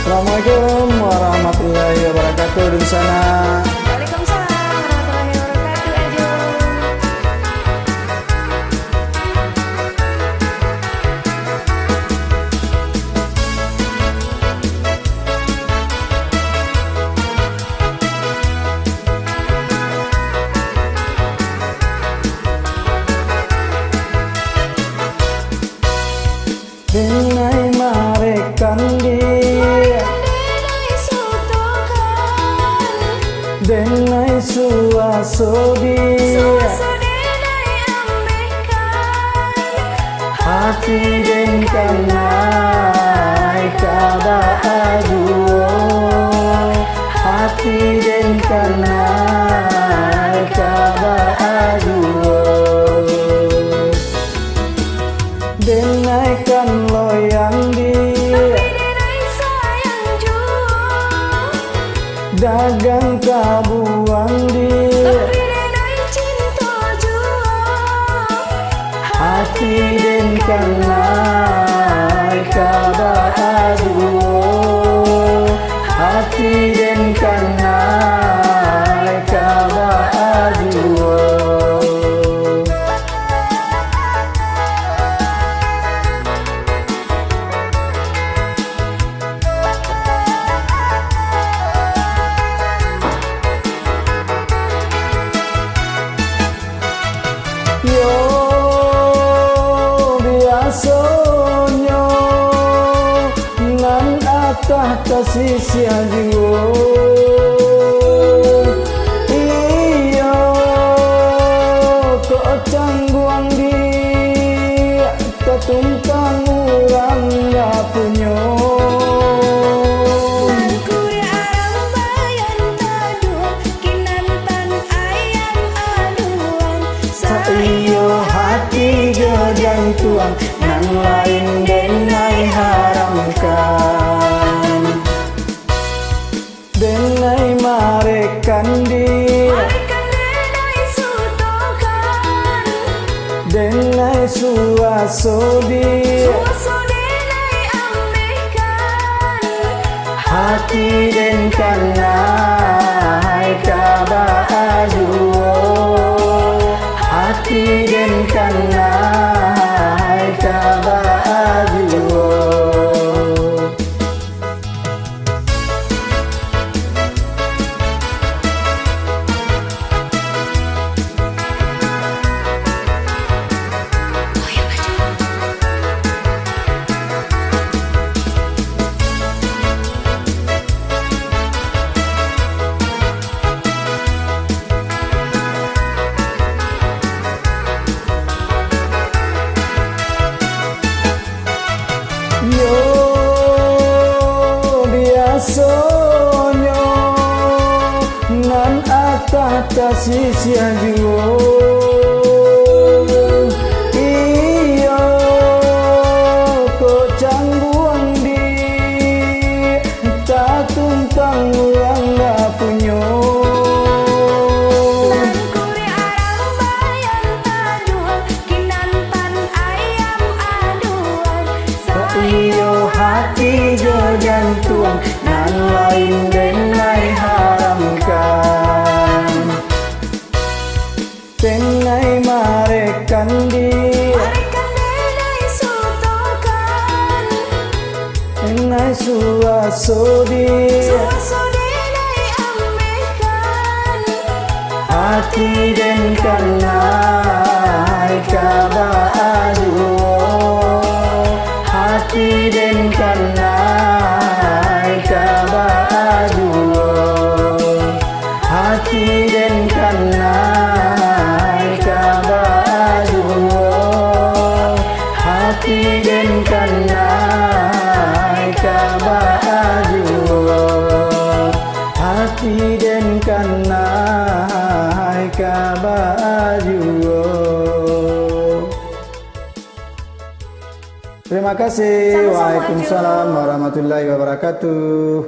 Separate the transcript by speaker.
Speaker 1: Assalamualaikum warahmatullahi wabarakatuh di sana.
Speaker 2: Waalaikumsalam warahmatullahi wabarakatuh,
Speaker 1: Denai marekan dia, denai suasodi, hati den kanai kaba aduo, hati den kanai kaba aduo, denai kan loyang dia, dagang kabuang dia, hati den kanai kaba aduo, hati den kanai kaba aduo. Yo biasonyo nan atah kasih aduo, iyo kok cangguang dia ketumpang urang gak punyo. Iyo hati jodang tuang nan lain denai haramkan, denai marekan dia, denai suasodi, hati den kanai kaba aduo, hati den kanai kaba aduo. Yo biasonyo nan atah kasih aduo, iyo kok cangguang di tak tumpang ulang gak punyo. Iyo hati jodang tuang nan lain denai haramkan, denai marekan dia, denai suasodi, hati den kanai kaba aduo, hati den kanai kaba aduo, hati den kanai kaba aduo, hati den kanai kaba aduo, hati den kanai kaba aduo. Terima kasih.
Speaker 2: Sama-sama,
Speaker 1: Waalaikumsalam warahmatullahi wabarakatuh.